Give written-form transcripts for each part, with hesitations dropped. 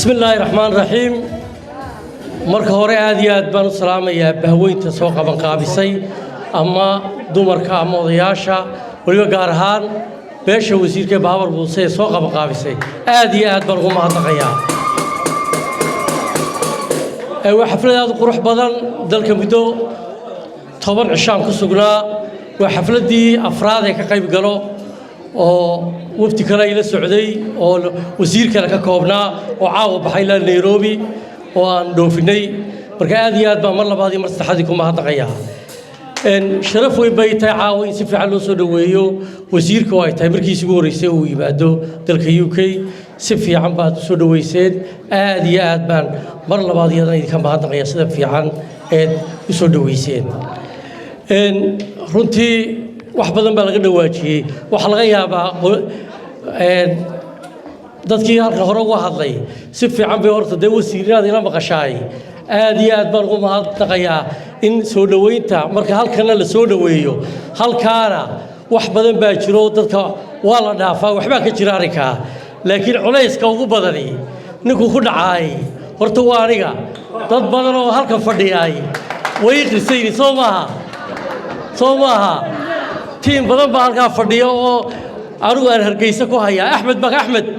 بسم الله الرحمن الرحيم. marka hore aad iyo aad baan u salaamayaa bahweynta soo qaban qaabisay ama dumarka ama odayaasha waliba gaar ahaan beesha wasiirka Baawar Buuse soo qaban qaabisay aad iyo aad baan ugu mahadnaqayaa waa xaflad aad u qurux badan dalka muddo 10 cishaan ku sugnaa waa xafladii afraad ee ka qayb galo oo wafdi kale ila socday oo wasiirka ka koobnaa oo caawa baxay la Nairobi oo aan dhoofinay marka aad iyo aad baan mar labaad iyo mar saddexaad ku mahadnaqayaa sharaf way bay tahay caawa in si fiican loo soo dhaweeyo wasiirka oo ay tahay markiisii ugu horeysay uu yimaado dalka UK si fiican baad soo dhaweyseen aad iyo aad baan mar labaad iyadana idinka mahadnaqayaa sida fiican ee u soo dhaweyseen runtii wax badan baa laga dhawaajiyay waxa laga yaabaa dadkii halka hore uga hadlay si fiican bay horta de wasiirada ila maqashay aad iyo aad baan ugu mahadnaqayaa in soo dhaweynta marka halkana la soo dhaweeyo halkaana wax badan baa jiro dadka waa la dhaafaa waxba ka jira arrinka laakiin culayska ugu badani ninku ku dhacay horta waa aniga dad badan oo halka fadhiyay way qisay Soomaha team badan baa halka fadhiyo oo arugu aan Hargeysa ku haya Axmed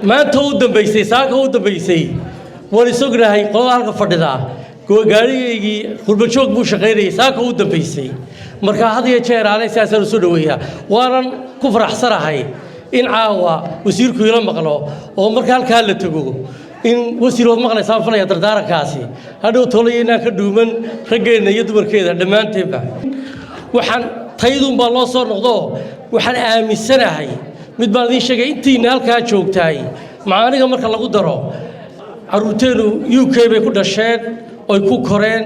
maanta uu dambeysay saaka uu dambeysay wali sognahay qolada halka fadhida gaarigii qurba joog buu shaqeynayay saaka uu dambeysay marka had iyo jeer aan isaasan soo dhaweeyaa waanan ku faraxsanahay in caawa wasiirku ila maqlo oo marka halka la tago in wasiirood maqlaysaa falaya dardaarankaasi hadhow toliyana ka dhuuman rageena iyo dumarkeeda dhamaanteedba waxaan taydun baa loo soo noqdo waxaan aaminsanahay mid baan idin sheegay intiina halka joogtay macaaniga marka lagu daro caruurteenu UK bay ku dhasheen oo ku koreen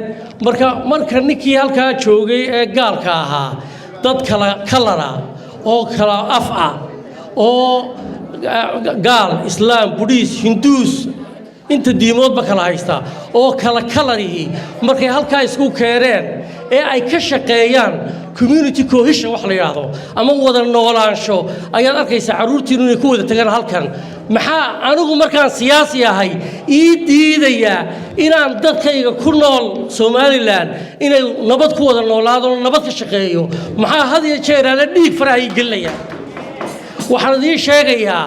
marka ninkii halka joogay ee gaalka ahaa dad kala oo kala af ah oo gaal islaam buddhist hinduus inta diimoodba kala haysta oo kala markay halka isku keeneen ee ay ka shaqeeyaan community cohesion wax la yiraahdo ama wada noolaansho ayaad arkaysaa caruurtiinu inay ku wada tagaan halkan maxaa anigu markaan siyaasi ahay ii diidaya inaan dadkayga ku nool Somaliland inay nabad ku wada noolaado nabad ka shaqeeyo maxaa had iyo jeer aan dhiig farahay galaya waxaan idin sheegayaa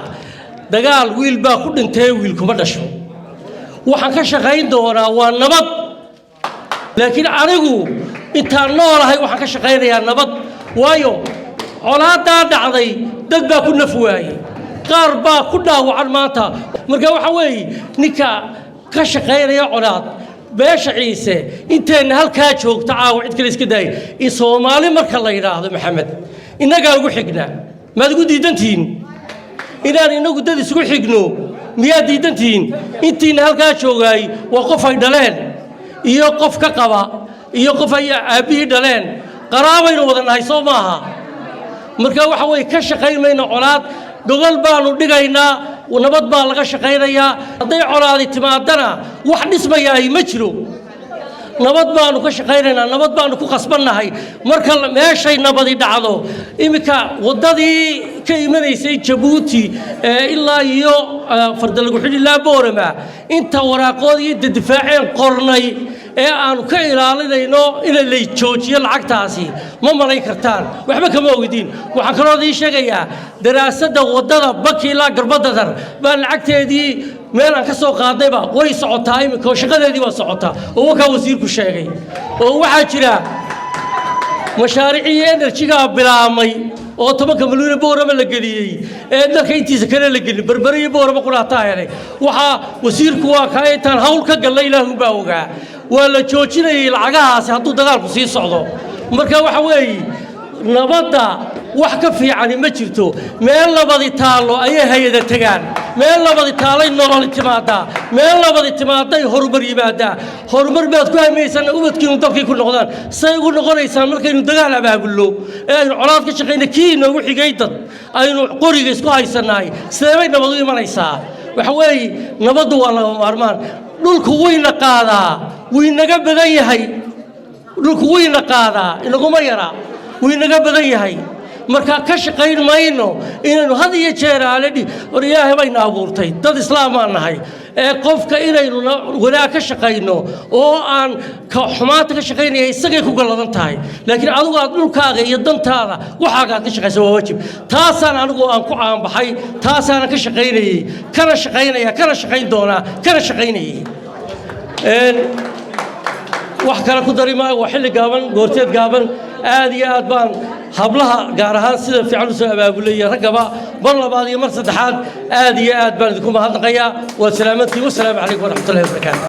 dagaal wiil baa ku dhintay wiil kuma dhasho waxaan ka shaqeyn doonaa waa nabad laakiin anigu intaan noolahay waxaan ka shaqeynayaa nabad waayo colaada dhacday dad baa ku nafwaayay qaar baa ku dhaawacan maanta marka waxa weey ninka ka shaqeynaya colaad beesha ciise intaan halka joogta caawa cid kale iska daay in Soomaali marka la yiraahdo Maxamed inaga ugu xigna maad ugu diidantiin inaan inagu dad isugu xigno miyaad diidantiin intiin halka joogay waa qof ay dhaleen iyo qof ka qaba iyo qof ay aabihi dhaleen qaraabayna wadanahay Soomaha marka waxa way ka shaqeynayna colaad gobol baanu dhigaynaa nabad baa laga shaqeynayaa haday colaadi timaadana wax dhismayaay ma jiro nabad baanu ka shaqeynaynaa nabad baanu ku qasbanahay marka meeshay nabadi dhacdo imika wadadii ka imanaysay Djibouti ilaa iyo fardalagu xidilaa Boorama inta waraaqood iyo difaaceen qornay ee aan ka ilaalinayno in la joojiyo lacagtaasi ma malay kartaan waxba kama ogdiin waxaan kaloo idin sheegayaa daraasada wadada Bakila Garbadadar baa lacagteedii meel aan ka soo qaadayba way socotaa imika shaqadeedii waa socotaa oo ka wasiirku sheegay oo waxa jira mashaariic energy-ga bilaamay oo 10 milyan Boorama la geliyay ee dalka intiisa kale la gelin barbariyo Boorama ku laataayay waxa wasiirku waa ka intaan hawl ka galay Ilaahu baa ogaa waa la joojinayay lacagahaasi hadduu dagaalku sii socdo marka waxa weey nabadda wax ka fiican ma jirto meel labadi taalo ay hay'ada tagaan meel labadi taalay nolol timaada meel labadi timaaday horumar yimaada horumar baad ku hameeysan ubadkiinu dadkii ku noqdaan say ugu noqonaysaa markaynu dagaal abaabulno ee aynu colaad ka shaqeyna kiina ugu xigay dad aynu qoriga isku haysanaay sidee nabad u imanaysaa waxa weey nabaddu waa laga maarmaan dhulku wayna qaadaa waynaga badan yahay dhulku wayna qaadaa inaguma yara waynaga badan yahay marka ka shaqeyn mayno inaynu had iyo jeer aaladi war Ilaahay bayna abuurtay dad islaam aan nahay qofka inaynu wanaag ka shaqayno oo aan xumaanta ka shaqaynaya isagay ku galadan tahay laakiin adigu aad dhulkaaga iyo dantaada waxaaga aad ka shaqayso waa waajib taasaan anigu aan ku caanbaxay taasaan ka shaqaynayay kana shaqaynaya kana shaqayn doonaa kana shaqaynayay wax kale ku dari maayo waa xilli gaaban goorteed gaaban aad iyo aad baan hablaha gaar ahaan sida fiican u soo abaabulaya raggaba mar labaad iyo mar saddexaad aad iyo aad baan idinku mahadnaqayaa waa salaamantii wasalaamu calaykum waraxmatullahi wabarakaatu